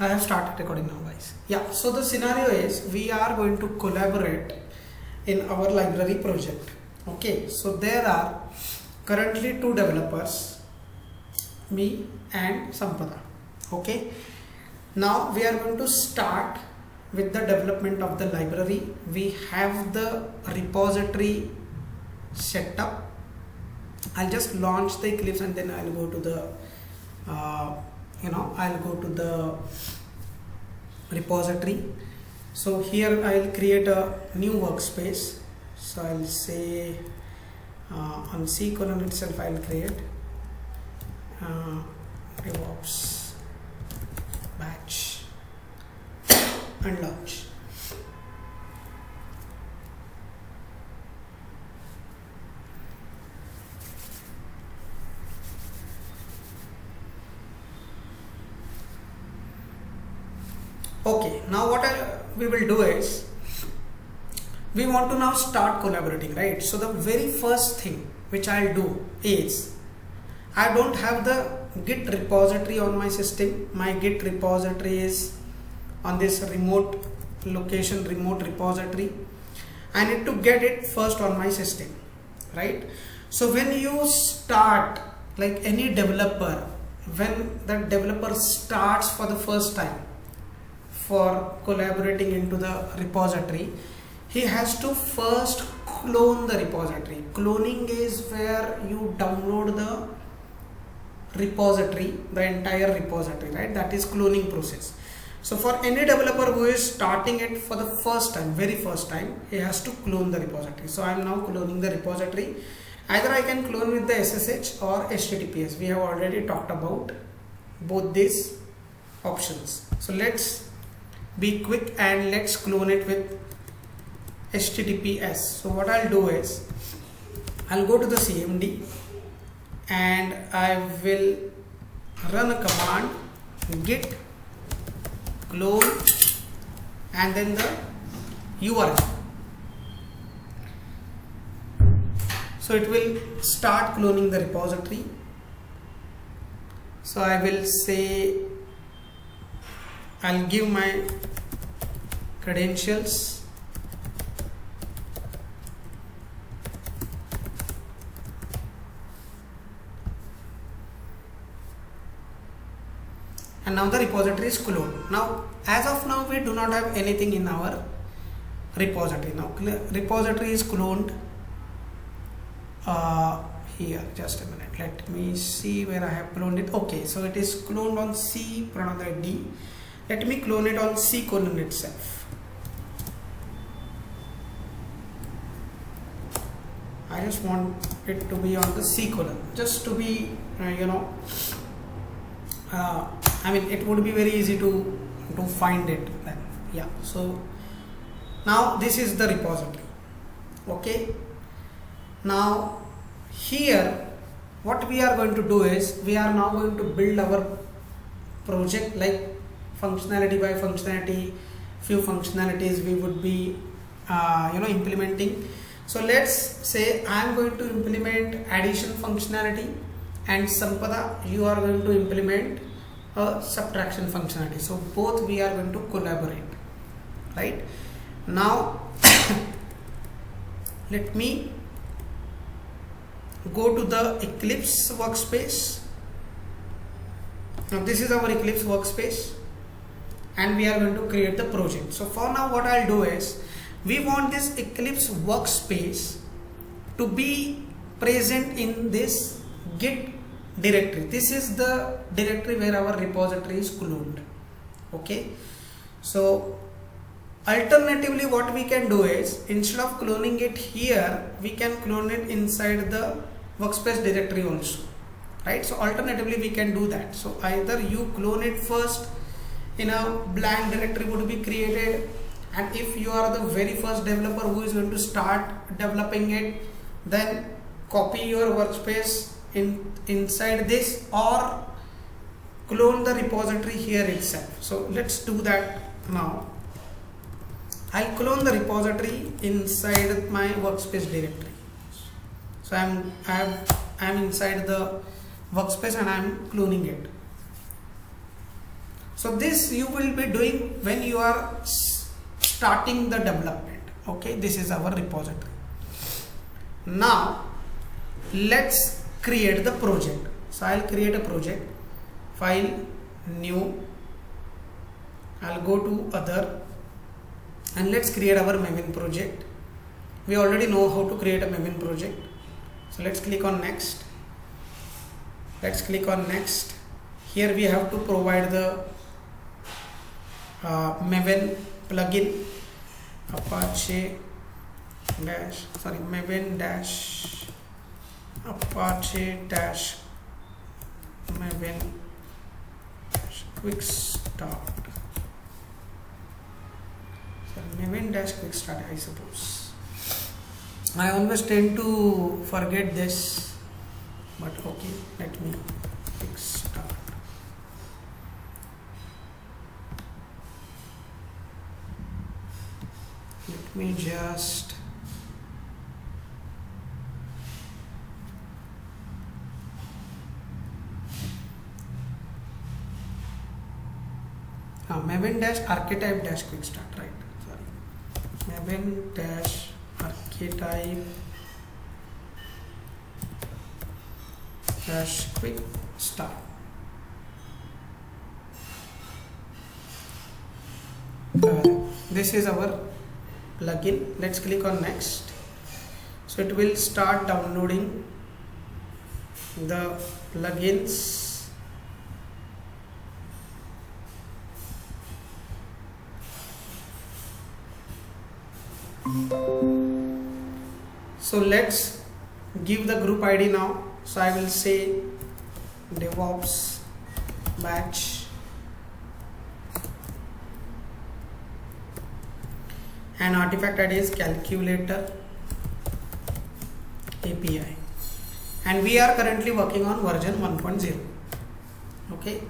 I have started recording now, guys. Yeah, so the scenario is we are going to collaborate in our library project. Okay, so there are currently two developers, me and Sampada. Okay, now we are going to start with the development of the library. We have the repository set up. I'll just launch the Eclipse and then I'll go to the I'll go to the repository. So here I'll create a new workspace. So I'll say on C colon itself I'll create DevOps batch and launch. Okay, now what we will do is we want to now start collaborating, right? So the very first thing which I'll do is I don't have the Git repository on my system. My Git repository is on this remote location, remote repository. I need to get it first on my system, right? So when you start, like any developer, when the developer starts for the first time for collaborating into the repository, he has to first clone the repository. Cloning is where you download the repository, the entire repository, right? That is cloning process. So for any developer who is starting it for the first time, very first time, he has to clone the repository. So I am now cloning the repository. Either I can clone with the SSH or HTTPS. We have already talked about both these options. So let's be quick and let's clone it with HTTPS. So what I'll do is I'll go to the CMD and I will run a command git clone and then the URL. So it will start cloning the repository. So I will say I'll give my credentials. And now the repository is cloned. Now, as of now, we do not have anything in our repository. Now, repository is cloned here. Just a minute. Let me see where I have cloned it. Okay, so it is cloned on C, Pranad D. Let me clone it on C colon itself. I just want it to be on the C colon, just to be, I mean, it would be very easy to find it then. Yeah. So now this is the repository. Okay. Now here, what we are going to do is we are now going to build our project like functionality by functionality. Few functionalities we would be implementing. So let's say I am going to implement addition functionality and Sampada, you are going to implement a subtraction functionality. So both we are going to collaborate, right? Now let me go to the Eclipse workspace. Now this is our Eclipse workspace and we are going to create the project. So for now what I'll do is we want this Eclipse workspace to be present in this Git directory. This is the directory where our repository is cloned. Okay. So alternatively what we can do is instead of cloning it here, we can clone it inside the workspace directory also, right? So alternatively we can do that. So either you clone it first in a blank directory would be created, and if you are the very first developer who is going to start developing it, then copy your workspace inside this or clone the repository here itself. So let's do that now. I'll clone the repository inside my workspace directory. So I'm inside the workspace and I'm cloning it. So this you will be doing when you are starting the development. Okay, this is our repository. Now let's create the project. So I'll create a project, file, new, I'll go to other, and let's create our Maven project. We already know how to create a Maven project. So let's click on next. Let's click on next. Here we have to provide the Maven plugin, Apache dash, sorry, Maven dash Apache dash Maven dash quick start. So Maven dash quick start, I suppose. I always tend to forget this, but okay, let me quick start. Let me just Maven dash archetype dash quick start, right? Sorry, Maven dash archetype dash quick start. This is our plugin. Let's click on next. So it will start downloading the plugins. So let's give the group ID now. So I will say DevOps batch and artifact ID is calculator API, and we are currently working on version 1.0. Okay,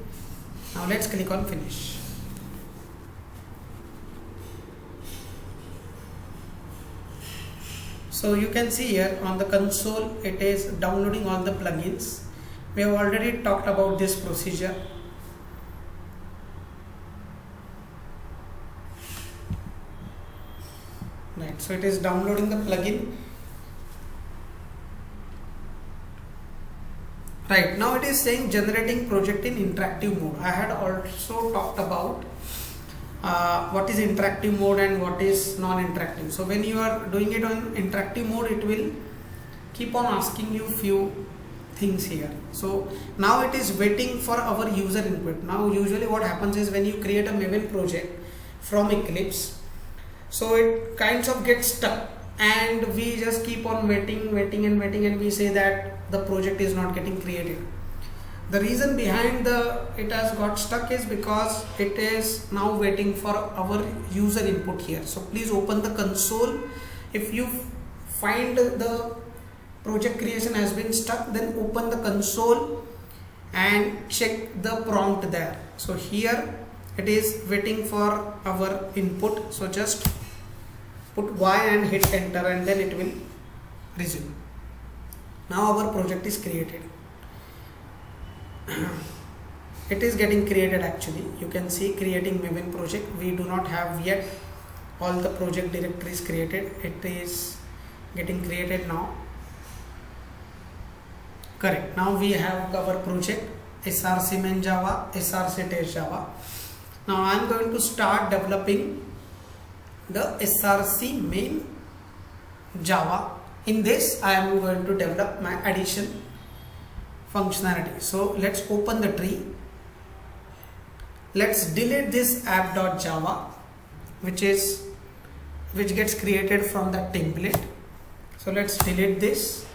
now let's click on finish. So you can see here on the console it is downloading all the plugins. We have already talked about this procedure. Right, so it is downloading the plugin. Right, now it is saying generating project in interactive mode. I had also talked about what is interactive mode and what is non-interactive. So when you are doing it on interactive mode, it will keep on asking you few things here. So now it is waiting for our user input. Now usually what happens is when you create a Maven project from Eclipse, so it kinds of gets stuck and we just keep on waiting and we say that the project is not getting created. The reason behind it has got stuck is because it is now waiting for our user input here. So please open the console. If you find the project creation has been stuck, then open the console and check the prompt there. So here it is waiting for our input. So just put Y and hit enter and then it will resume. Now our project is created. It is getting created actually. You can see creating Maven project. We do not have yet all the project directories created. It is getting created now. Correct. Now we have our project src main Java, src test Java. Now I am going to start developing the src main Java. In this I am going to develop my addition functionality. So let's open the tree. Let's delete this app.java which gets created from the template. So let's delete this.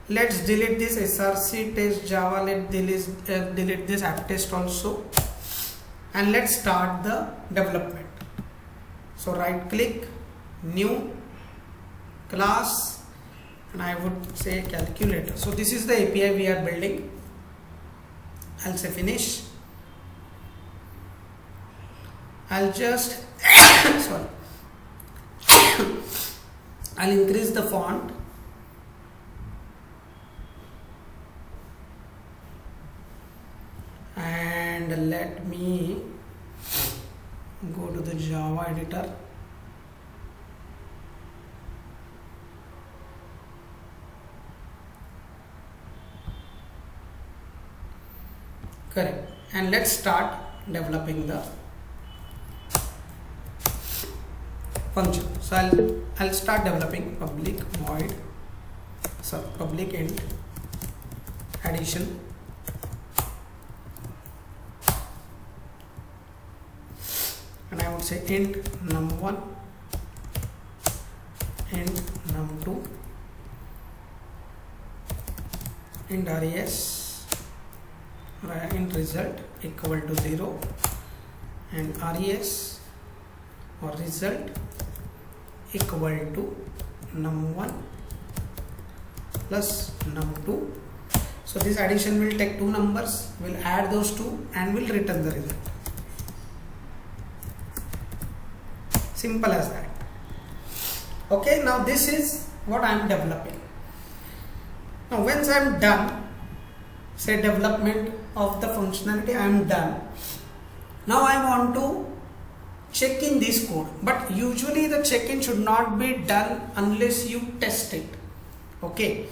Let's delete this src test Java. Let's delete this app test also, and let's start the development. So right click, new class, and I would say calculator. So this is the API we are building. I'll say finish. I'll just sorry I'll increase the font and let me go to the Java editor. Correct. And let's start developing the function. So I'll start developing public void, public int addition, and I would say int num1, int num2, int res, int result equal to 0, and res or result equal to num1 plus num2. So this addition will take two numbers, we'll add those two and we'll return the result. Simple as that. Okay, now this is what I am developing. Now once I am done, say development of the functionality, I am done. Now I want to check in this code, but usually the check-in should not be done unless you test it. Okay,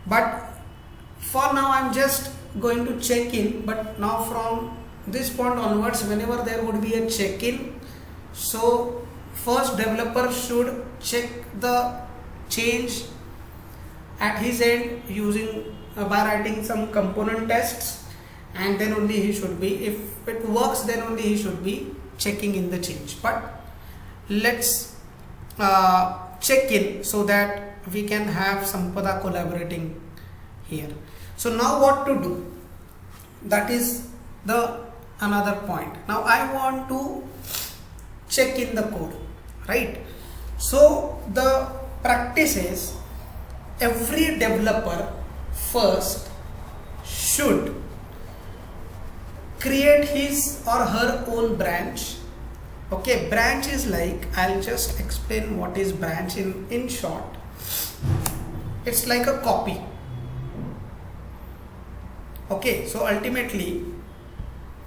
but for now I'm just going to check in, but now from this point onwards, whenever there would be a check-in, so first developer should check the change at his end using by writing some component tests, and then only he should be, if it works, then only he should be checking in the change. But let's check in so that we can have Sampada collaborating here. So now what to do? That is the another point. Now I want to check in the code, right? So the practice is every developer first should create his or her own branch. Okay, branch is like, I'll just explain what is branch in short. It's like a copy. Okay, so ultimately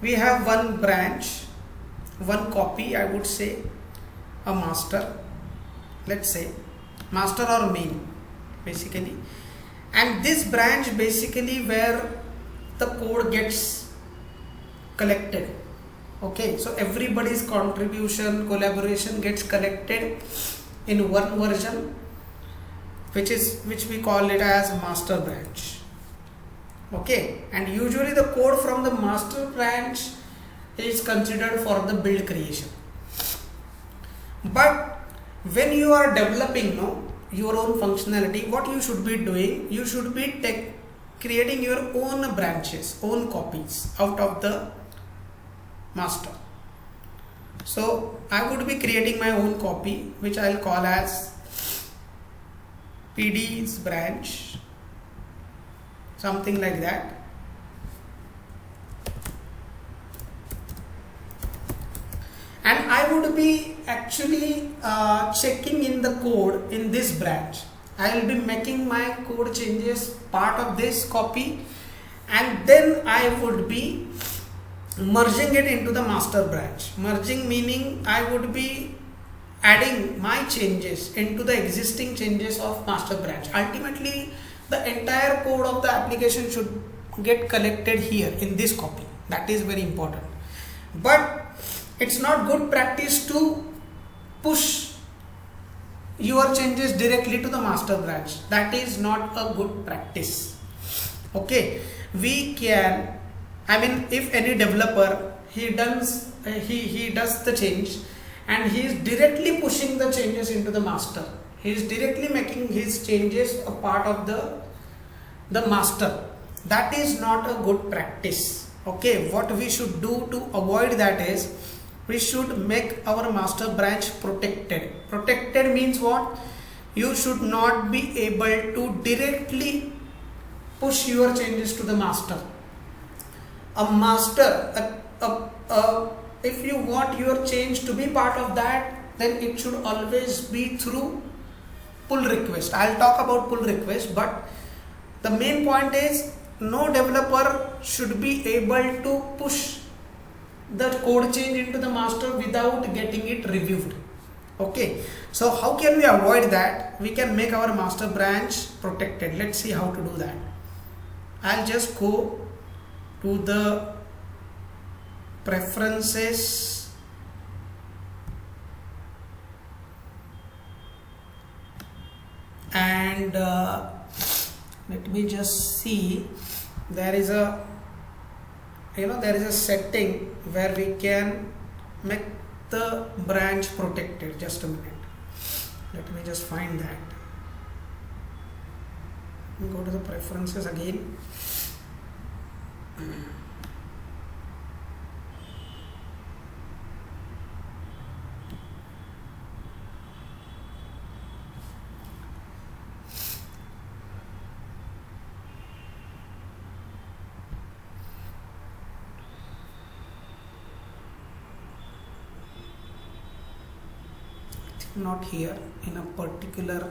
we have one branch, one copy, I would say a master, let's say master or main basically, and this branch basically where the code gets collected. Okay, so everybody's contribution, collaboration gets collected in one version, which we call it as master branch. Okay, and usually the code from the master branch is considered for the build creation. But when you are developing your own functionality, what you should be doing, you should be creating your own branches, own copies out of the master. So I would be creating my own copy, which I'll call as PD's branch, something like that. And I would be actually checking in the code in this branch. I will be making my code changes part of this copy, and then I would be merging it into the master branch. Merging meaning I would be adding my changes into the existing changes of master branch. Ultimately, the entire code of the application should get collected here in this copy. That is very important. But it's not good practice to push your changes directly to the master branch. That is not a good practice. Okay, we can, I mean, if any developer he does the change and he is directly pushing the changes into the master, he is directly making his changes a part of the master. That is not a good practice. Okay, what we should do to avoid that is we should make our master branch protected. Protected means what? You should not be able to directly push your changes to the master. A master, if you want your change to be part of that, then it should always be through pull request. I'll talk about pull request, but the main point is no developer should be able to push the code change into the master without getting it reviewed. Okay, so how can we avoid that? We can make our master branch protected. Let's see how to do that. I'll just go to the preferences, and let me just see. There is a setting where we can make the branch protected. Just a minute, let me just find that. Go to the preferences again. Not here, in a particular,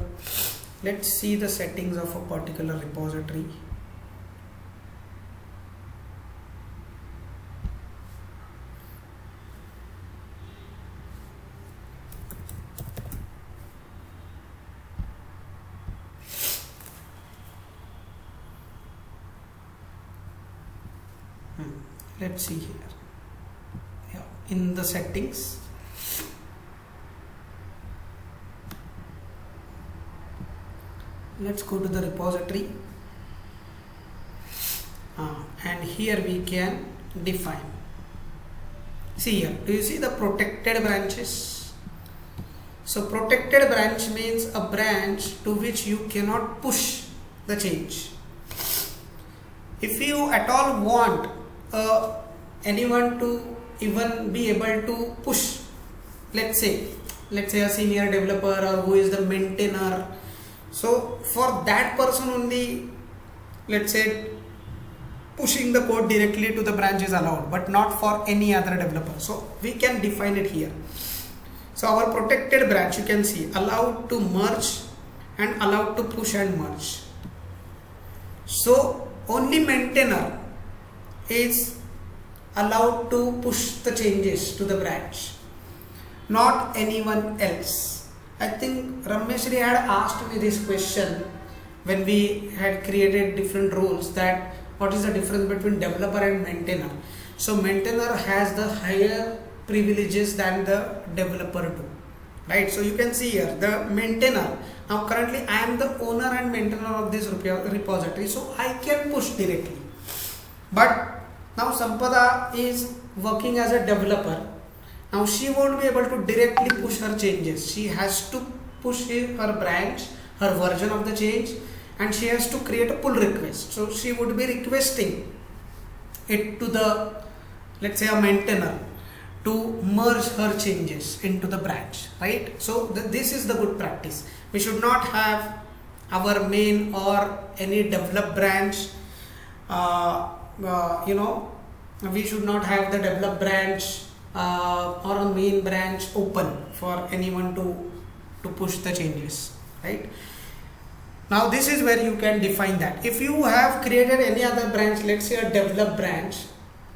let's see the settings of a particular repository. Let's see here. Yeah, in the settings, let's go to the repository, and here we can define. See here, do you see the protected branches? So protected branch means a branch to which you cannot push the change. If you at all want anyone to even be able to push, let's say a senior developer or who is the maintainer, so for that person only, let's say, pushing the code directly to the branch is allowed, but not for any other developer. So we can define it here. So our protected branch, you can see, allowed to merge and allowed to push and merge. So only maintainer is allowed to push the changes to the branch, not anyone else. I think Rameshri had asked me this question when we had created different roles, that what is the difference between developer and maintainer. So maintainer has the higher privileges than the developer do, right? So you can see here the maintainer. Now currently I am the owner and maintainer of this repository, so I can push directly. But now Sampada is working as a developer. Now she won't be able to directly push her changes. She has to push her branch, her version of the change, and she has to create a pull request. So she would be requesting it to the, let's say, a maintainer to merge her changes into the branch, right? So this is the good practice. We should not have our main or any develop branch, we should not have the develop branch or a main branch open for anyone to push the changes, right? Now this is where you can define that. If you have created any other branch, let's say a develop branch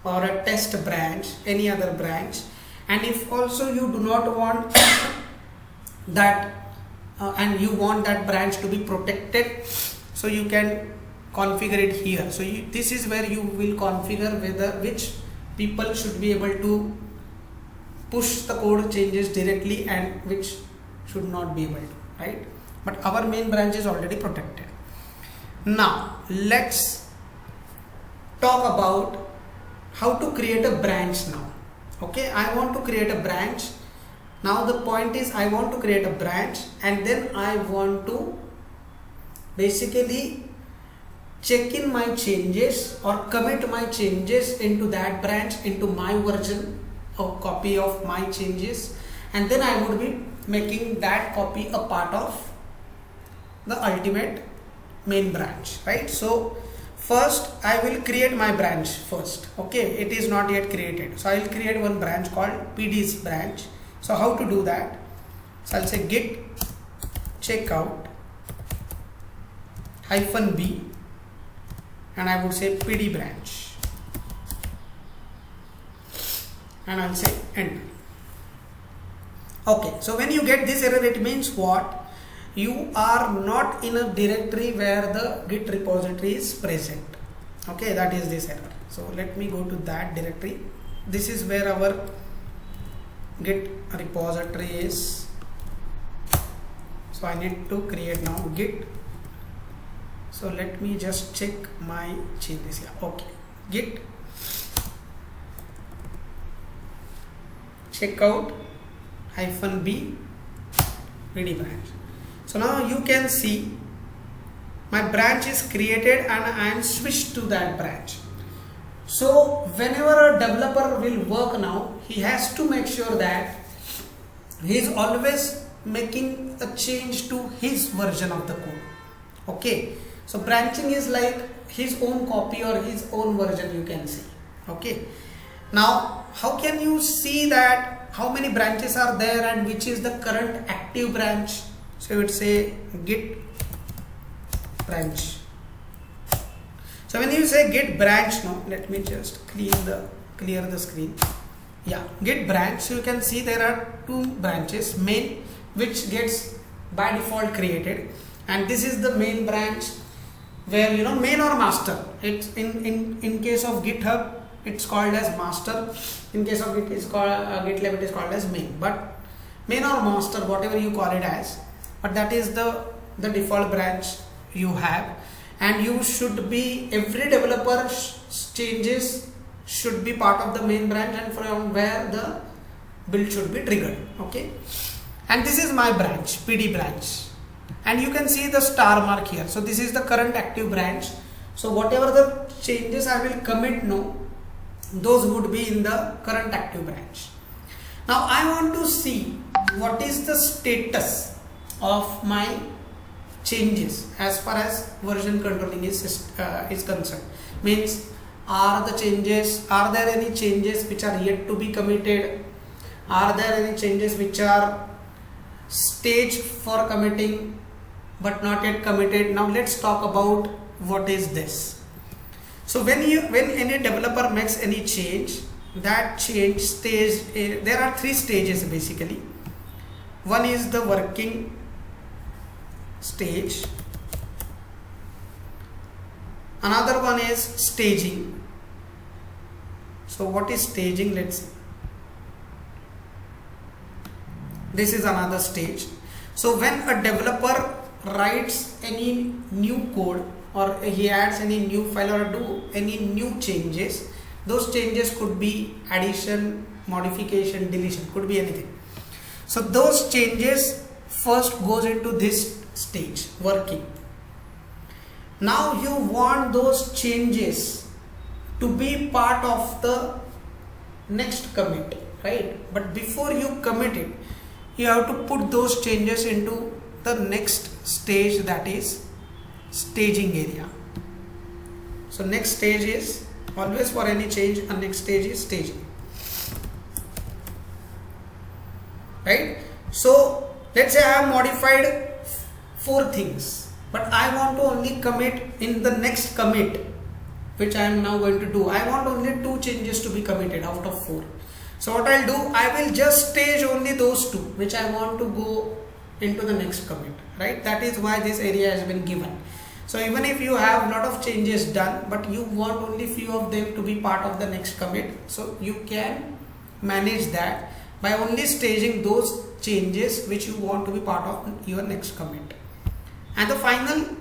or a test branch, any other branch, and if also you do not want that and you want that branch to be protected, so you can configure it here. So this is where you will configure which people should be able to push the code changes directly and which should not be able to, right? But our main branch is already protected. Now let's talk about how to create a branch now. Okay, I want to create a branch. Now the point is, I want to create a branch and then I want to basically check in my changes or commit my changes into that branch, into my version or copy of my changes, and then I would be making that copy a part of the ultimate main branch, right? So first I will create my branch first. Okay, it is not yet created, so I will create one branch called PD's branch. So how to do that? So I'll say git checkout -b and I would say PD branch. and I'll say enter. Okay, so when you get this error, it means what? You are not in a directory where the Git repository is present. Okay, that is this error. So let me go to that directory. This is where our Git repository is. So I need to create now Git. So let me just check my changes here. Okay, Git checkout -b PD branch. So now you can see my branch is created and I am switched to that branch. So whenever a developer will work now, he has to make sure that he is always making a change to his version of the code. Okay, so branching is like his own copy or his own version, you can say. Okay, now how can you see that how many branches are there and which is the current active branch? So you would say git branch. So when you say git branch, now let me just clear the screen. Yeah, git branch. So you can see there are two branches, main, which gets by default created, and this is the main branch where, you know, main or master. It's in case of GitHub it's called as master. In case of Git, it's called GitLab, it is called as main. But main or master, whatever you call it as, but that is the default branch you have, and you should be, every developer changes should be part of the main branch and from where the build should be triggered. Okay, and this is my branch, PD branch, and you can see the star mark here. So this is the current active branch. So whatever the changes I will commit now, those would be in the current active branch. Now I want to see what is the status of my changes as far as version controlling is concerned. Means, are there any changes which are yet to be committed? Are there any changes which are staged for committing but not yet committed? Now let's talk about what is this. So when any developer makes any change, that change stage, there are three stages basically. One is the working stage, another one is staging. So what is staging? Let's see. This is another stage. So when a developer writes any new code or he adds any new file or do any new changes, those changes could be addition, modification, deletion, could be anything. So those changes first goes into this stage, working. Now you want those changes to be part of the next commit, right? But before you commit it, you have to put those changes into the next stage, that is staging area. So next stage is always, for any change, and next stage is staging, right? So let's say I have modified 4 things, but I want to only commit in the next commit, which I am now going to do. I want only 2 changes to be committed out of 4. So what I'll do, I will just stage only those 2 which I want to go into the next commit, right? That is why this area has been given. So even if you have a lot of changes done, but you want only few of them to be part of the next commit, so you can manage that by only staging those changes which you want to be part of your next commit. And the final,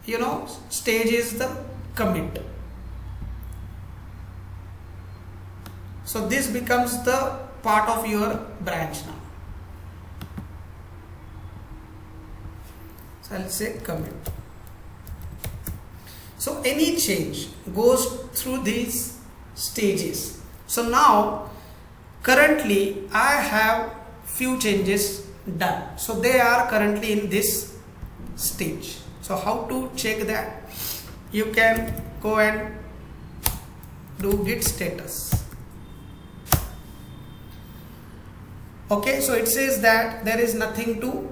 you know, stage is the commit. So this becomes the part of your branch now. So I'll say commit. So any change goes through these stages. So now currently I have few changes done. So they are currently in this stage. So how to check that? You can go and do git status. Okay, so it says that there is nothing to,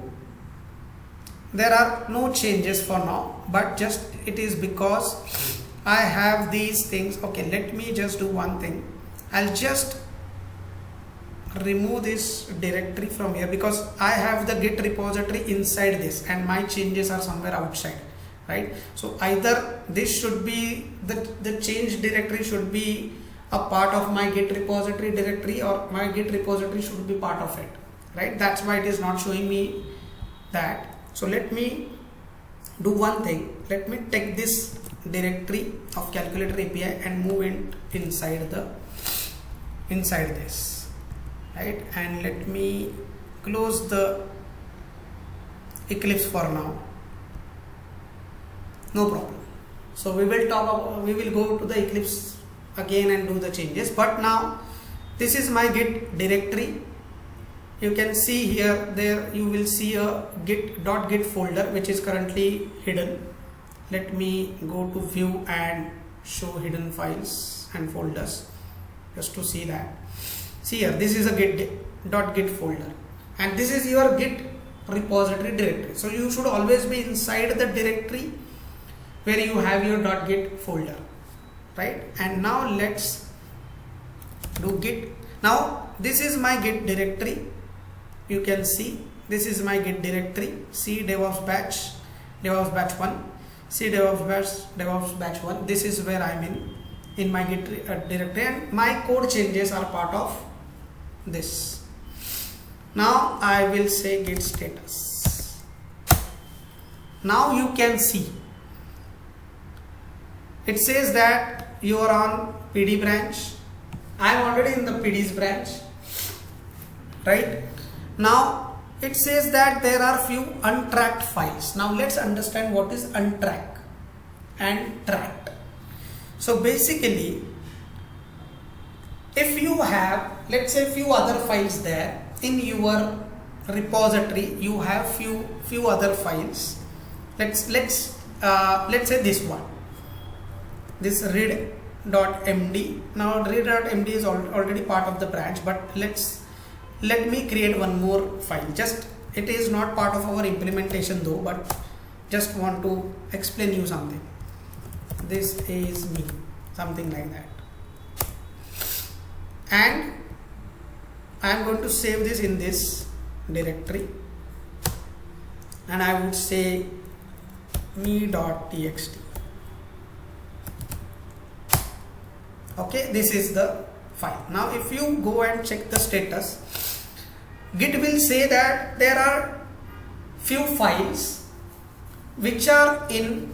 there are no changes for now, but just it is because I have these things. Okay, let me just do one thing. I'll just remove this directory from here because I have the Git repository inside this and my changes are somewhere outside, right? So either this should be the change directory should be a part of my Git repository directory, or my Git repository should be part of it, right? That's why it is not showing me that. So let me do one thing. Let me take this directory of calculator API and move it inside this, right? And let me close the Eclipse for now. No problem. So we will go to the Eclipse again and do the changes. But now this is my Git directory. You can see here, there you will see a git.git folder which is currently hidden. Let me go to view and show hidden files and folders just to see that. See here, this is a git.git folder and this is your Git repository directory. So you should always be inside the directory where you have your .git folder, right? And now let's do git. Now this is my Git directory. You can see this is my Git directory. C DevOps batch 1, C DevOps batch 1. This is where I'm in my Git directory, and my code changes are part of this. Now I will say git status. Now you can see it says that you are on PD branch. I am already in the PD's branch, right? Now it says that there are few untracked files. Now let's understand what is untracked and tracked. So basically, if you have, let's say, few other files there in your repository, you have few other files. Let's say this one, this read.md. Now read.md is already part of the branch, but let me create one more file. Just, it is not part of our implementation though, but just want to explain you something. This is me, something like that. And I am going to save this in this directory, and I would say me.txt. Okay, this is the file. Now if you go and check the status, Git will say that there are few files which are in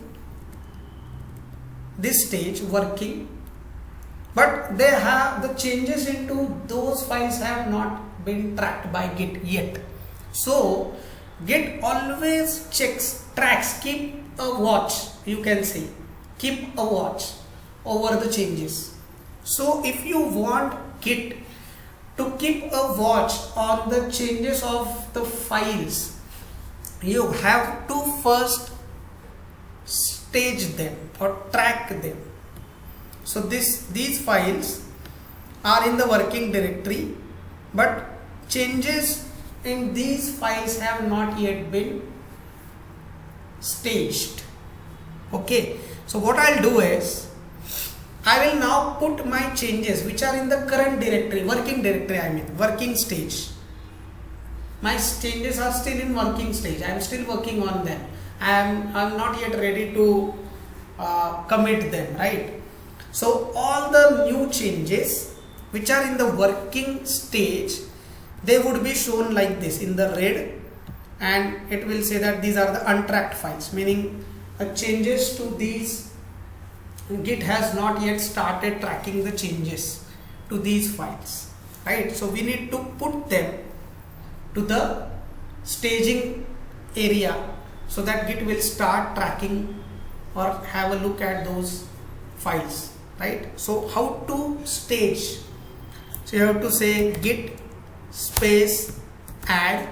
this stage working, but they have the changes into those files have not been tracked by Git yet. So Git always tracks, keep a watch, you can say, keep a watch over the changes. So if you want Git to keep a watch on the changes of the files, you have to first stage them or track them. So these files are in the working directory, but changes in these files have not yet been staged. Okay, so what I'll do is I will now put my changes which are in the current directory, working directory, working stage. My changes are still in working stage. I am still working on them. I am not yet ready to commit them, right? So all the new changes which are in the working stage, they would be shown like this in the red, and it will say that these are the untracked files, meaning changes to these, Git has not yet started tracking the changes to these files, right? So we need to put them to the staging area so that Git will start tracking or have a look at those files, right? So how to stage? So you have to say git space add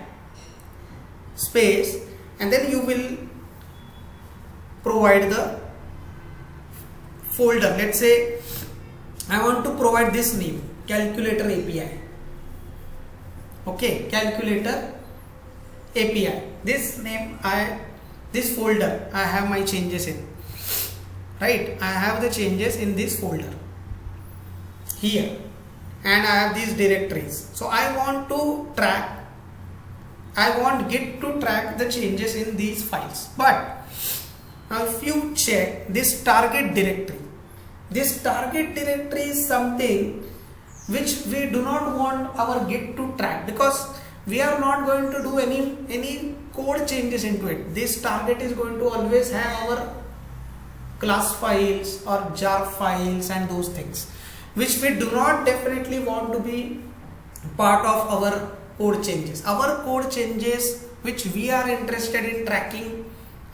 space, and then you will provide the folder. Let's say I want to provide this name, calculator API. Okay, calculator API. This name, this folder I have my changes in, right? I have the changes in this folder here. and I have these directories. So I want to track, I want Git to track the changes in these files. But now if you check this target directory, this target directory is something which we do not want our Git to track, because we are not going to do any code changes into it. This target is going to always have our class files or jar files and those things, which we do not definitely want to be part of our code changes. Our code changes which we are interested in tracking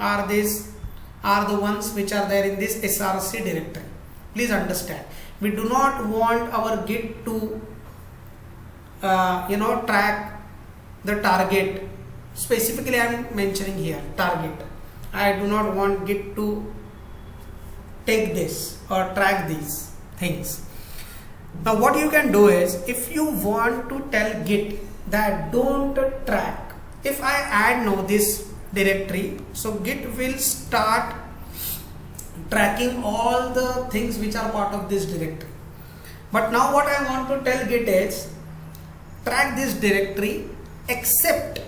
are the ones which are there in this src directory. Please understand, we do not want our Git to track the target. Specifically I am mentioning here target. I do not want Git to take this or track these things. Now what you can do is, if you want to tell Git that don't track, if I add now this directory, so Git will start tracking all the things which are part of this directory. But now what I want to tell Git is, track this directory except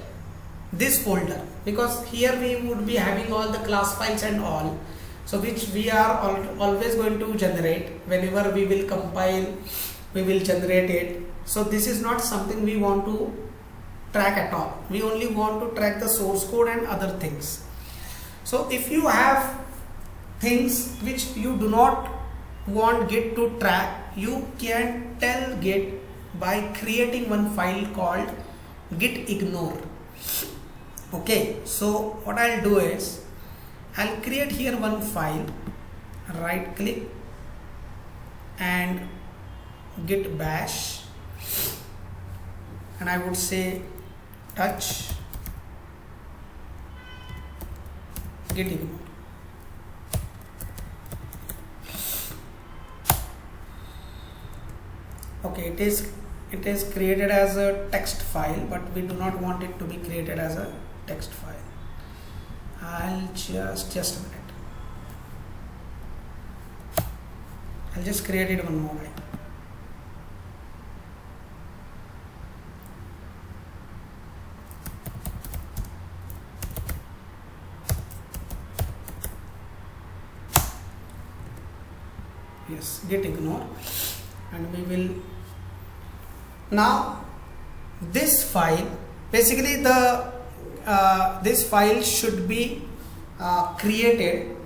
this folder, because here we would be having all the class files and all, so which we are always going to generate whenever we will compile, we will generate it. So this is not something we want to track at all. We only want to track the source code and other things. So if you have things which you do not want Git to track, you can tell Git by creating one file called git ignore. Okay, so what I'll do is, I'll create here one file, right click and git bash, and I would say touch git ignore. Okay, it is created as a text file, but we do not want it to be created as a text file. I'll just a minute. I'll just create it one more time. Yes, git ignore, and we will now this file, basically the this file should be created.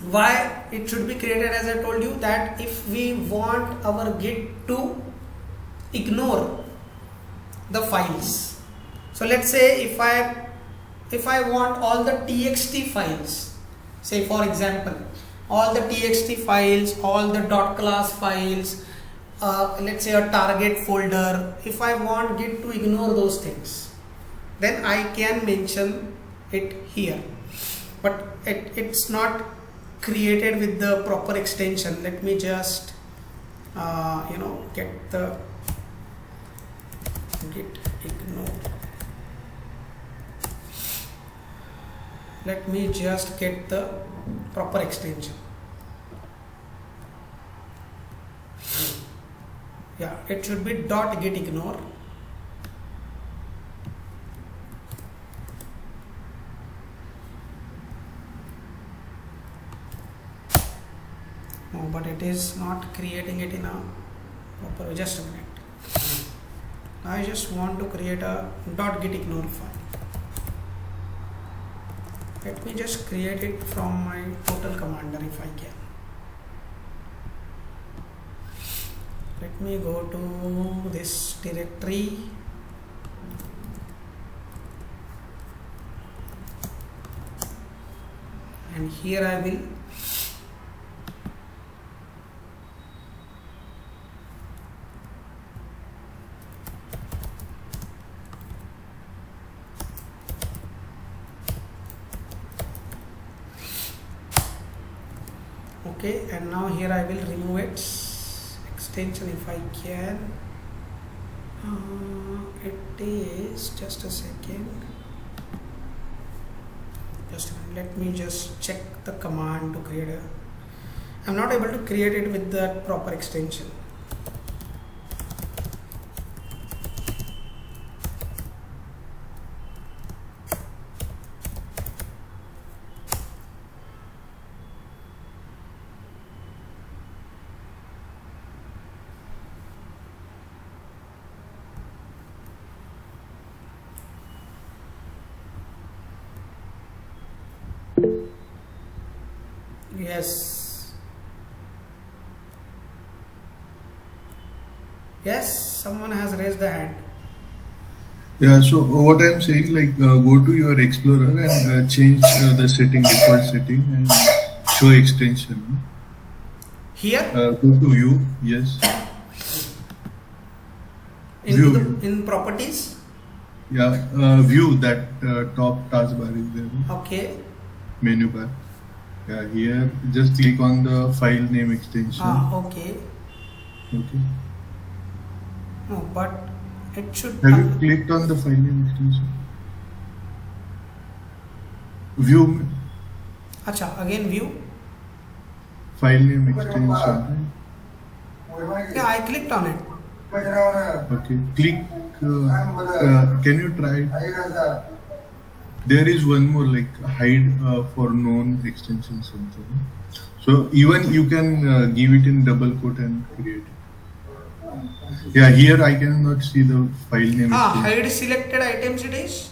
Why it should be created? As I told you, that if we want our Git to ignore the files. So let's say if I want all the txt files, say for example all the txt files, all the .class files, let's say a target folder, if I want Git to ignore those things, then I can mention it here, but it's not created with the proper extension. Let me just get the git ignore. Let me just get the proper extension. Yeah, it should be .git ignore. No, but it is not creating it in a proper. Just a minute. I just want to create a .git ignore file. Let me just create it from my total commander if I can. Let me go to this directory. And here I will okay, and now here I will remove its extension if I can. It is just a second. Just a minute. Let me just check the command to create a. I'm not able to create it with the proper extension. Yes. Yes, someone has raised the hand. Yeah, so what I'm saying, like, go to your Explorer and change the setting, default setting, and show extension. Here? Go to View, yes. View. In properties? Yeah, View, that top taskbar is there. Okay. Menu bar. Yeah, here, just click on the file name extension. Okay. Okay. No, but it should. Have you clicked on the file name extension? View. Acha, again view. File name extension. Yeah, I clicked on it. Okay. Click. Can you try? There is one more, like, hide for known extension something. So even you can give it in double quote and create it. Yeah, here I cannot see the file name extension. Hide selected items it is?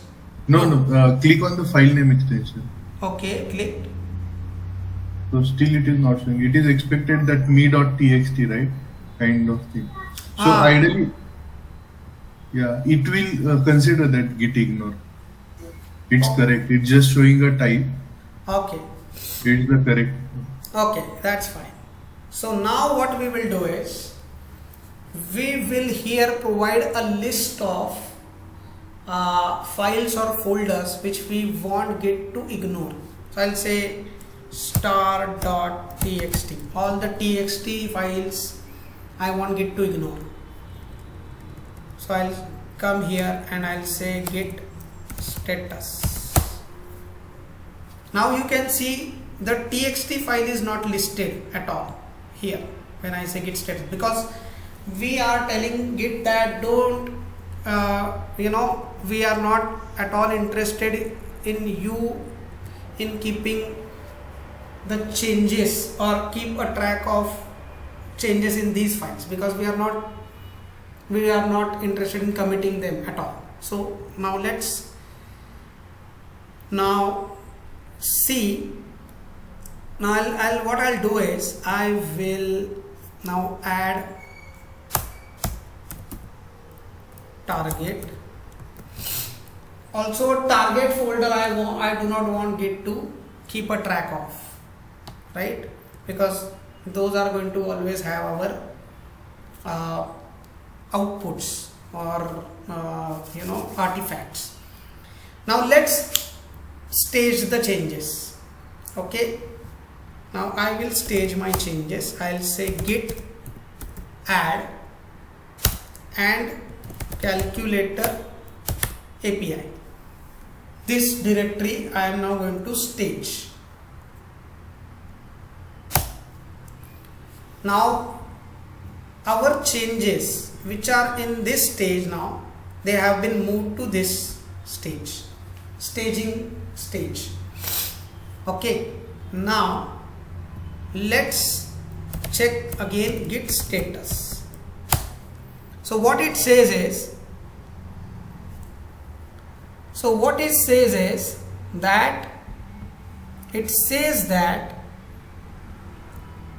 No. Click on the file name extension. Okay, clicked. So still it is not showing. It is expected that me.txt, right? Kind of thing. So ideally, yeah, it will consider that git ignore. It's correct. It's just showing a type. Okay. It's the correct. Okay, that's fine. So now what we will do is, we will here provide a list of files or folders which we want Git to ignore. So I'll say star.txt. All the txt files I want Git to ignore. So I'll come here and I'll say git status. Now you can see the txt file is not listed at all here when I say git status, because we are telling Git that don't we are not at all interested in you in keeping the changes or keep a track of changes in these files, because we are not interested in committing them at all. So now let's see. Now what I'll do is I will now add target. Also target folder I do not want Git to keep a track of, right? Because those are going to always have our outputs or artifacts. Now let's stage the changes. Okay, now I will stage my changes. I'll say git add and calculator API. This directory I am now going to stage. Now our changes which are in this stage, now they have been moved to this stage, staging stage. Okay, now let's check again git status. So what it says is, that it says that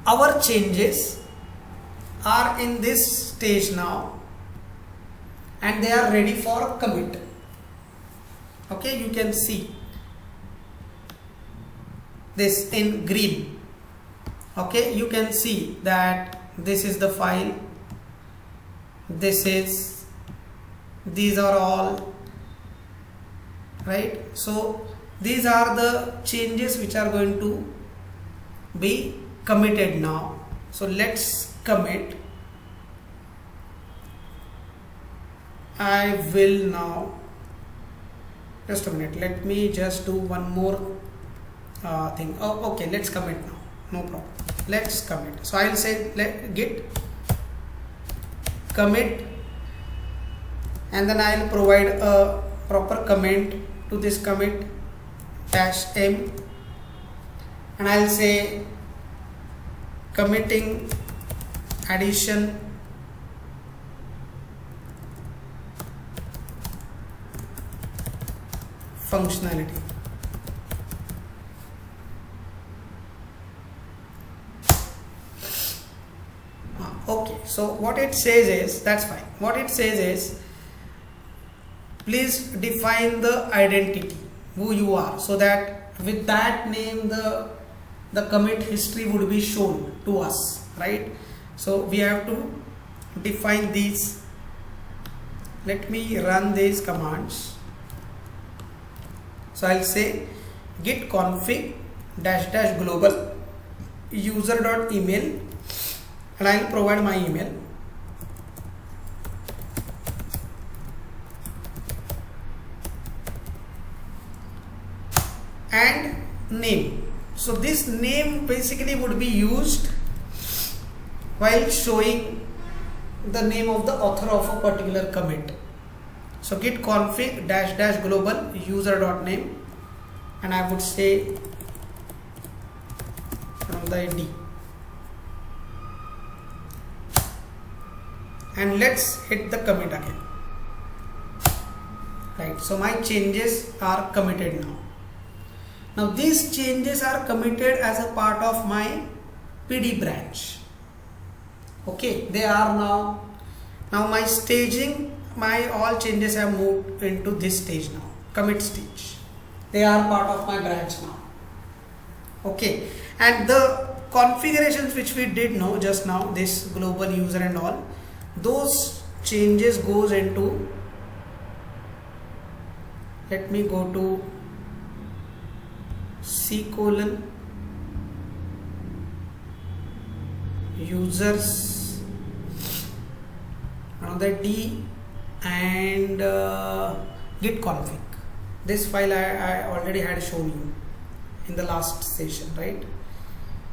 our changes are in this stage now and they are ready for commit. Okay, you can see this in green. Okay, you can see that this is the file, these are all right. So these are the changes which are going to be committed now. So let's commit. I will now, just a minute, let me just do one more thing. Oh, okay, let's commit now, no problem. Let's commit. So I'll say git commit, and then I'll provide a proper comment to this commit -m, and I'll say committing addition functionality. So what it says is, that's fine. What it says is, please define the identity, who you are, so that with that name the commit history would be shown to us, right? So we have to define these. Let me run these commands. So I'll say git config -- global user.email, and I'll provide my email. And name. So this name basically would be used while showing the name of the author of a particular commit. So git config -- global user.name, and I would say from the ID, and let's hit the commit again. Right, so my changes are committed now. Now these changes are committed as a part of my PD branch. Okay, they are now my staging, my all changes have moved into this stage now, commit stage. They are part of my branch now. Okay, and the configurations which we did know just now, this global user and all, those changes goes into, let me go to C:, users, another D, and git config. This file I already had shown you in the last session, right?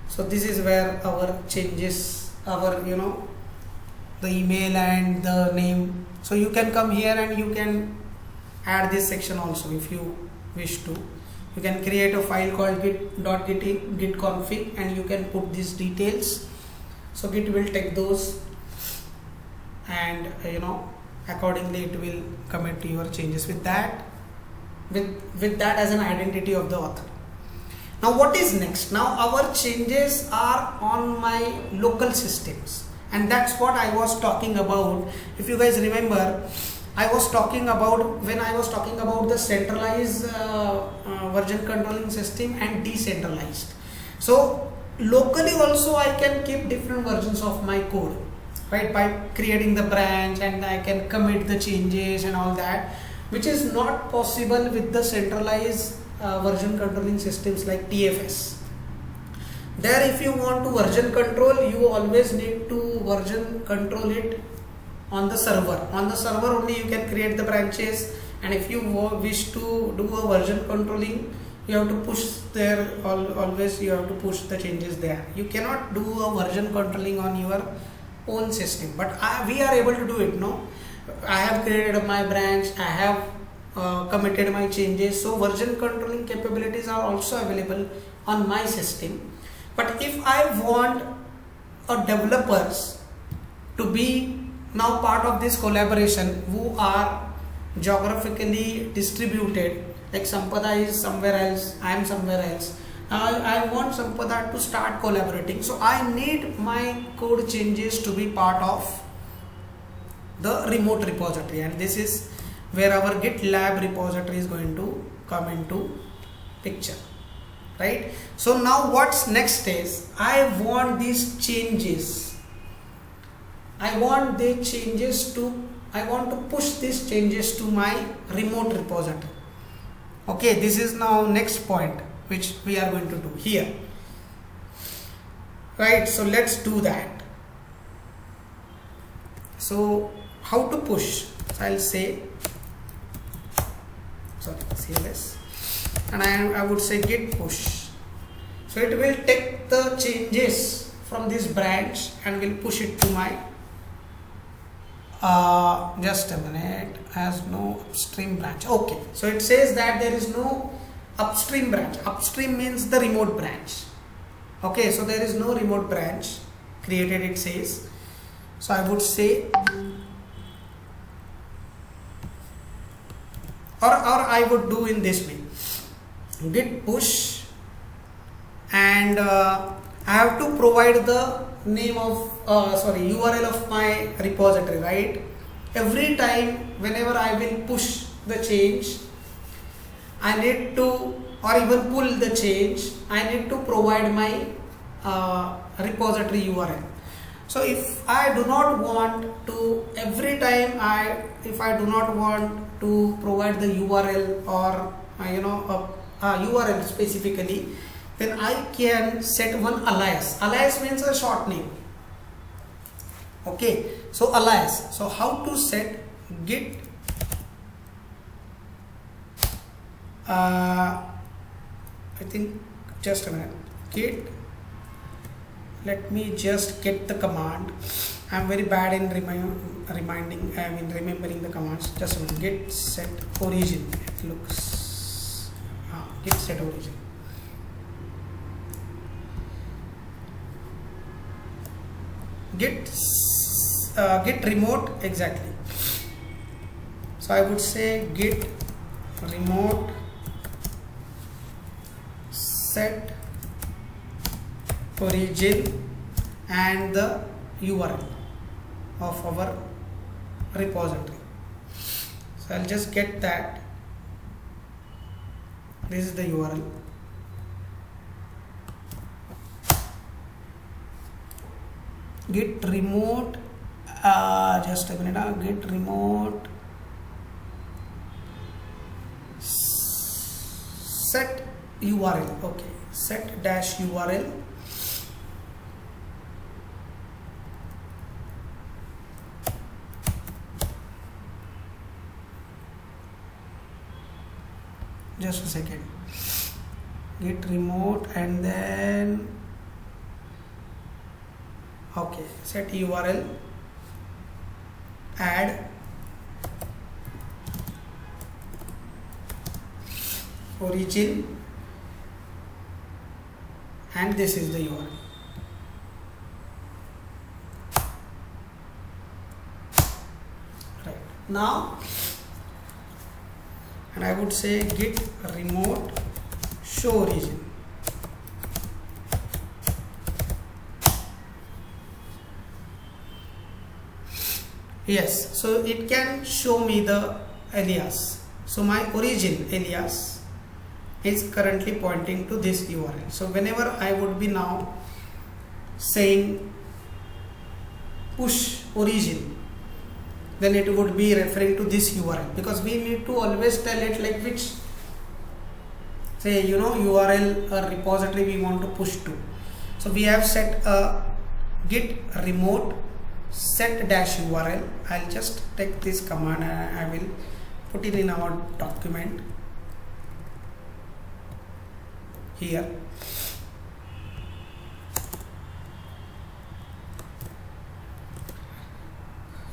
So this is where our changes, our the email and the name. So you can come here and you can add this section also if you wish to. You can create a file called git.git config, and you can put these details. So Git will take those, and accordingly it will commit your changes with that as an identity of the author. Now what is next? Now our changes are on my local systems, and that's what I was talking about. If you guys remember, I was talking about, when I was talking about the centralized version controlling system and decentralized. So locally also I can keep different versions of my code, right, by creating the branch, and I can commit the changes and all that, which is not possible with the centralized version controlling systems like TFS. There, if you want to version control, you always need to version control it on the server. On the server only you can create the branches, and if you wish to do a version controlling, you have to push there, always you have to push the changes there. You cannot do a version controlling on your own system, but we are able to do it. No, I have created my branch, I have committed my changes, so version controlling capabilities are also available on my system. But if I want developers to be now part of this collaboration, who are geographically distributed, like Sampada is somewhere else, I am somewhere else, I want Sampada to start collaborating, so I need my code changes to be part of the remote repository, and this is where our GitLab repository is going to come into picture, right? So now what's next is, I want these changes, I want to push these changes to my remote repository. Okay, this is now next point which we are going to do here, right? So let's do that. So how to push? So I'll say, sorry, CLS, and I would say git push. So it will take the changes from this branch and will push it to my just a minute, has no upstream branch. Okay, so it says that there is no upstream branch. Upstream means the remote branch. Okay, so there is no remote branch created, it says. So I would say, or I would do in this way, git push, and I have to provide the name of URL of my repository, right? Every time whenever I will push the change, I need to, or even pull the change, I need to provide my repository URL. So if I do not want to, every time if I do not want to provide the URL or URL specifically, then I can set one alias. Alias means a short name. Okay, so alias. So how to set git I think just a minute, git, let me just get the command. I'm very bad in remembering the commands. Just a minute. Git set origin. It looks git set origin. Git remote, exactly. So I would say git remote set origin and the URL of our repository. So I'll just get that. This is the URL. Git remote, just a minute, git remote set URL. Okay, set dash URL just a second. Git remote and then okay, set URL, add origin, and this is the URL. Right now, and I would say git remote show origin. Yes, so it can show me the alias. So my origin alias is currently pointing to this URL. So whenever I would be now saying push origin, then it would be referring to this URL, because we need to always tell it like which, say, URL or repository we want to push to. So we have set a git remote set dash URL. I'll just take this command and I will put it in our document here.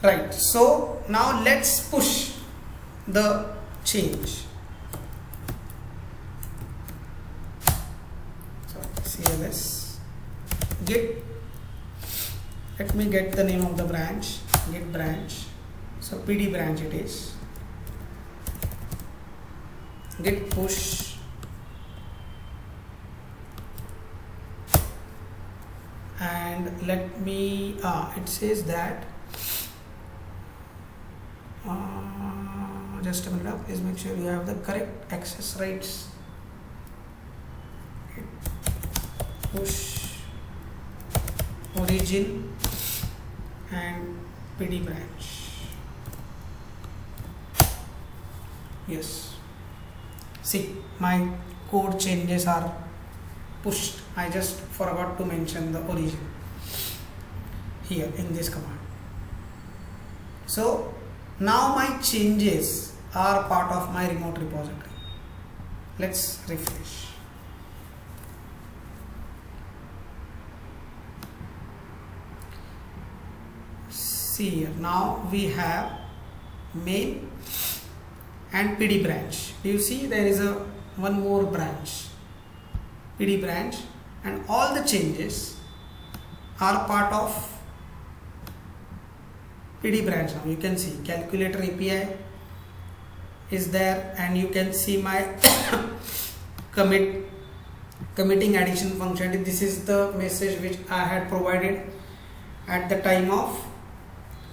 Right, so now let's push the change. So CLS git, let me get the name of the branch, git branch. So PD branch it is. Git push and let me it says that just a minute, please make sure you have the correct access rights. Git push origin and PD branch. Yes, see, my code changes are pushed. I just forgot to mention the origin here in this command. So now my changes are part of my remote repository. Let's refresh. See here, now we have main and PD branch. Do you see there is one more branch, PD branch, and all the changes are part of PD branch. Now you can see calculator API is there, and you can see my committing addition function. This is the message which I had provided at the time of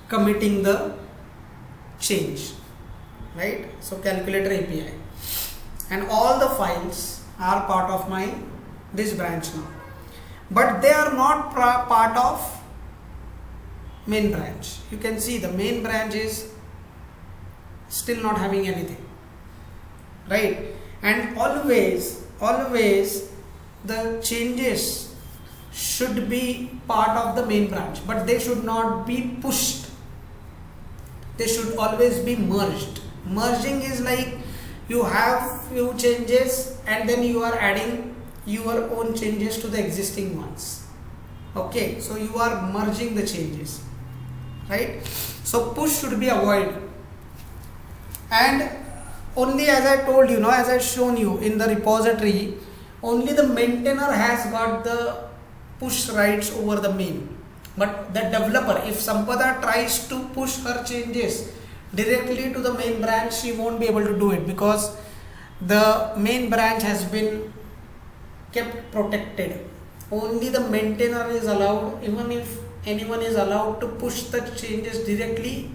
committing the change, right? So calculator API, and all the files are part of my this branch now, but they are not part of main branch. You can see the main branch is still not having anything, right? And always the changes should be part of the main branch, but they should not be pushed. They should always be merged. Merging is like you have few changes and then you are adding your own changes to the existing ones. Okay, so you are merging the changes, right? So push should be avoided, and only, as I told you, as I shown you in the repository, only the maintainer has got the push rights over the main. But the developer, if Sampada tries to push her changes directly to the main branch, she won't be able to do it, because the main branch has been kept protected. Only the maintainer is allowed. Even if anyone is allowed to push the changes directly,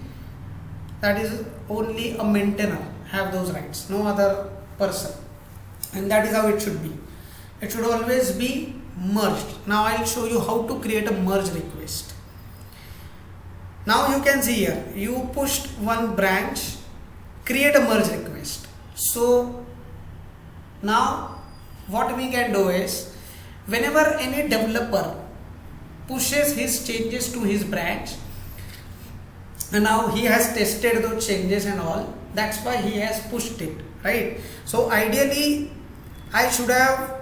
that is only a maintainer have those rights, no other person. And that is how it should be. It should always be merged. Now I'll show you how to create a merge request. Now you can see here, you pushed one branch, create a merge request. So now what we can do is, whenever any developer pushes his changes to his branch, and now he has tested those changes and all, that's why he has pushed it, right? So ideally I should have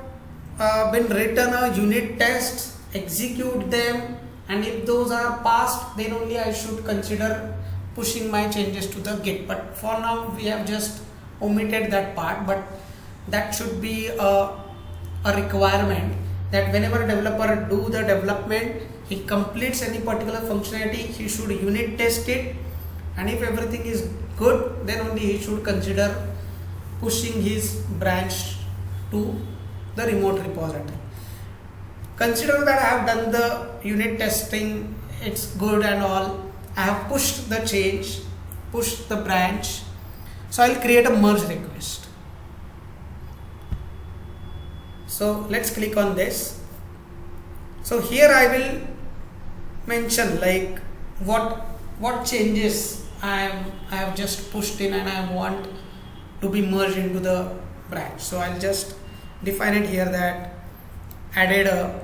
been written a unit test, execute them, and if those are passed, then only I should consider pushing my changes to the Git. But for now we have just omitted that part, but that should be a requirement, that whenever a developer do the development, he completes any particular functionality, he should unit test it, and if everything is good, then only he should consider pushing his branch to the remote repository. Consider that I have done the unit testing, it's good and all, I have pushed the change, pushed the branch, so I'll create a merge request. So let's click on this. So here I will mention like what changes I have just pushed in and I want to be merged into the branch. So I'll just define it here, that added a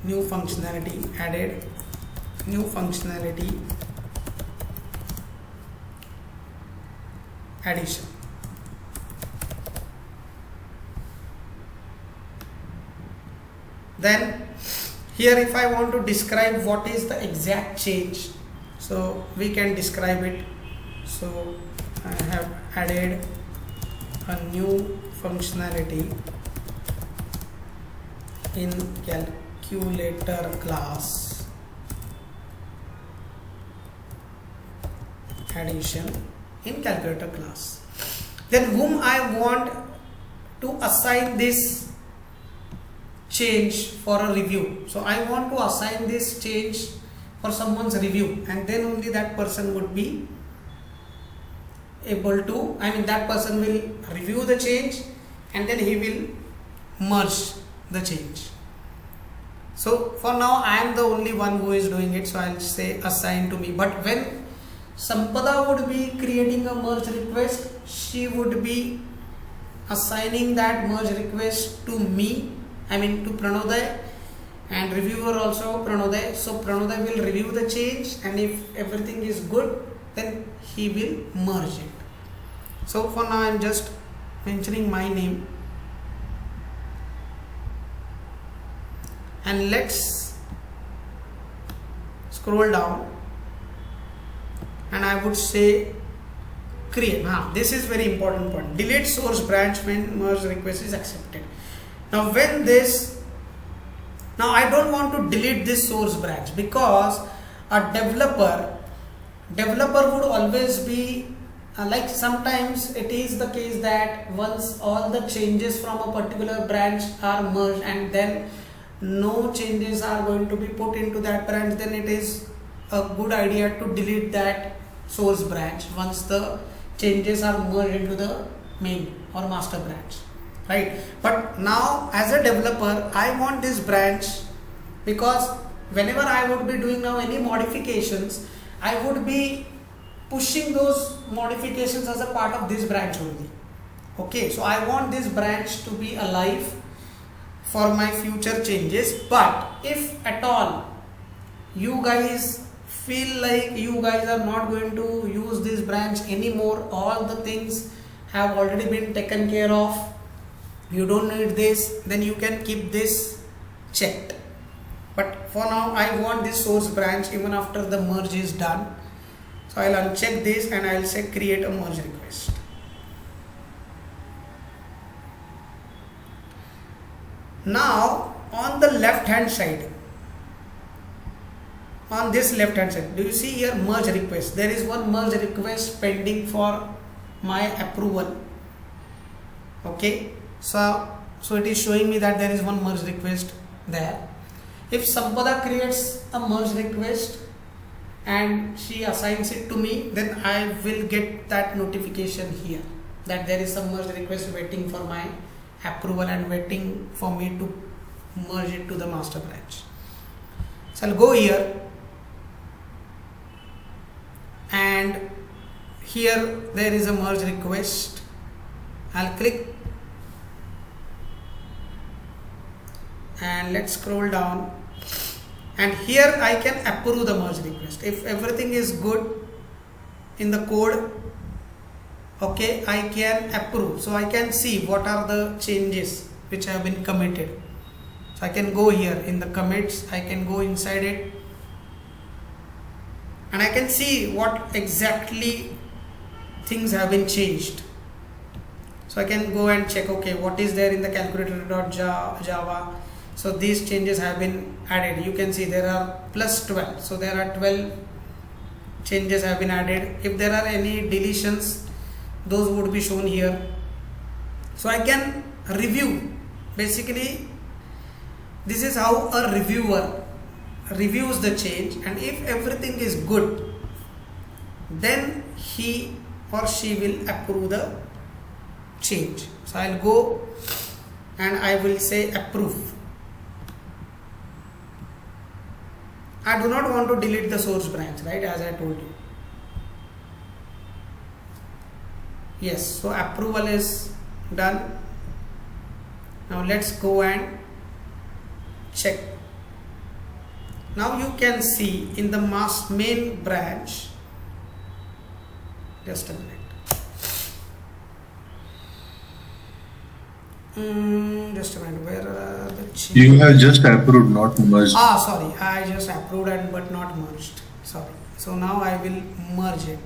new functionality, addition. Then here if I want to describe what is the exact change, so we can describe it. So I have added a new functionality in calculator class, addition in calculator class. Then whom I want to assign this change for a review. So I want to assign this change for someone's review, and then only that person would be able to, that person will review the change and then he will merge the change. So for now I am the only one who is doing it, so I'll say assign to me. But when Sampada would be creating a merge request, she would be assigning that merge request to me, to Pranoday, and reviewer also Pranoday. So Pranoday will review the change, and if everything is good, then he will merge it. So for now I am just mentioning my name, and let's scroll down, and I would say create. This is very important point. Delete source branch when merge request is accepted. Now when this, now I don't want to delete this source branch, because a developer would always be like, sometimes it is the case that once all the changes from a particular branch are merged and then no changes are going to be put into that branch, then it is a good idea to delete that source branch once the changes are merged into the main or master branch, right? But now as a developer, I want this branch, because whenever I would be doing now any modifications, I would be pushing those modifications as a part of this branch only. Okay, so I want this branch to be alive for my future changes. But if at all you guys feel like you guys are not going to use this branch anymore, all the things have already been taken care of, you don't need this, then you can keep this checked. But for now I want this source branch even after the merge is done. So I'll uncheck this and I'll say create a merge request. Now on the left hand side, on this left hand side, do you see here merge request? There is one merge request pending for my approval. Okay, so it is showing me that there is one merge request there. If Sampada creates a merge request and she assigns it to me, then I will get that notification here that there is some merge request waiting for my approval and waiting for me to merge it to the master branch. So I'll go here, and here there is a merge request. I'll click and let's scroll down, and here I can approve the merge request. If everything is good in the code, okay, I can approve. So I can see what are the changes which have been committed. So I can go here in the commits, I can go inside it, and I can see what exactly things have been changed. So I can go and check, okay, what is there in the calculator.java. So these changes have been added. You can see there are plus 12. So there are 12 changes have been added. If there are any deletions, those would be shown here. So I can review. Basically, this is how a reviewer reviews the change, and if everything is good, then he or she will approve the change. So I'll go and I will say approve. I do not want to delete the source branch, right, as I told you. Yes, so approval is done. Now let's go and check. Now you can see in the main branch, just a minute. Just a minute, where are the changes? You have just approved, not merged. Sorry, I just approved and but not merged. Sorry. So now I will merge it.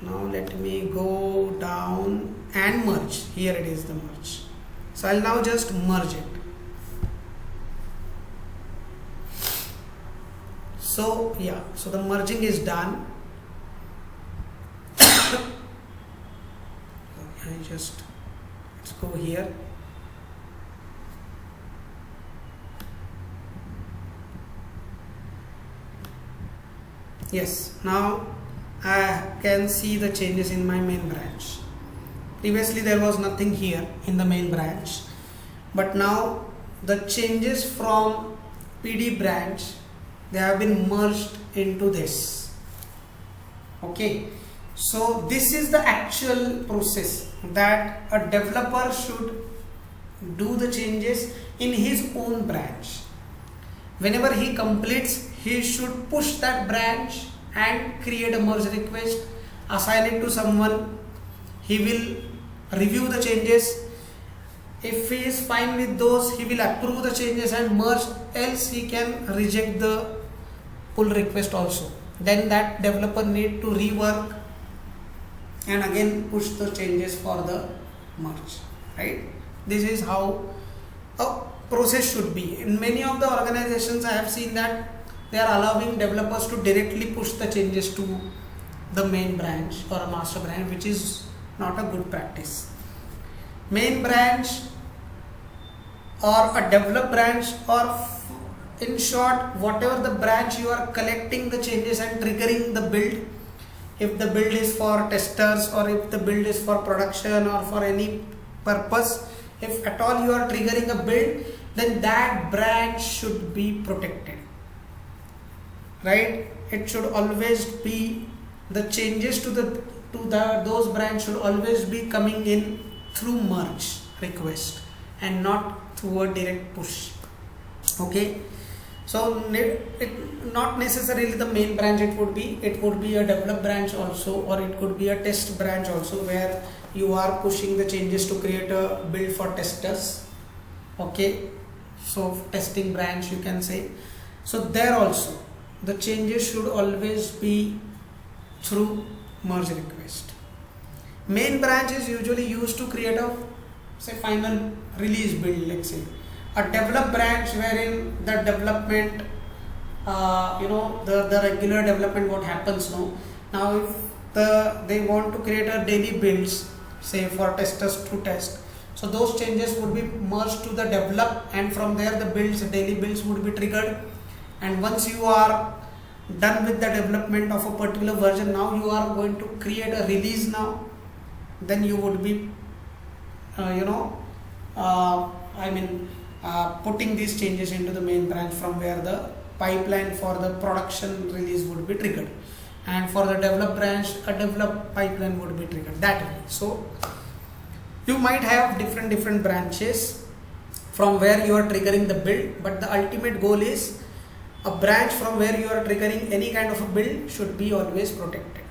Now let me go down and merge. Here it is, the merge. So I'll now just merge it. So yeah, so the merging is done. Let's go here. Yes, now I can see the changes in my main branch. Previously there was nothing here in the main branch, but now the changes from PD branch, they have been merged into this. Okay, so this is the actual process that a developer should do the changes in his own branch. Whenever he completes, he should push that branch and create a merge request, assign it to someone. He will review the changes. If he is fine with those, he will approve the changes and merge, else he can reject the pull request also. Then that developer need to rework and again push the changes for the merge, right? This is how a process should be. In many of the organizations I have seen that they are allowing developers to directly push the changes to the main branch or a master branch, which is not a good practice. main branch or a develop branch, or in short whatever the branch you are collecting the changes and triggering the build. If the build is for testers or if the build is for production or for any purpose, if at all you are triggering a build, then that branch should be protected, right? It should always be, the changes to those branch should always be coming in through merge request and not through a direct push. Okay, so it not necessarily the main branch, it would be a develop branch also, or it could be a test branch also, where you are pushing the changes to create a build for testers. Okay, so testing branch you can say. So there also the changes should always be through merge request. Main branch is usually used to create a say final release build, let's say. A develop branch wherein the development, the regular development what happens now if they want to create a daily builds, say for testers to test, so those changes would be merged to the develop, and from there the daily builds would be triggered. And once you are done with the development of a particular version, now you are going to create a release now, then you would be putting these changes into the main branch, from where the pipeline for the production release would be triggered, and for the develop branch a develop pipeline would be triggered that way. So you might have different branches from where you are triggering the build, but the ultimate goal is a branch from where you are triggering any kind of a build should be always protected.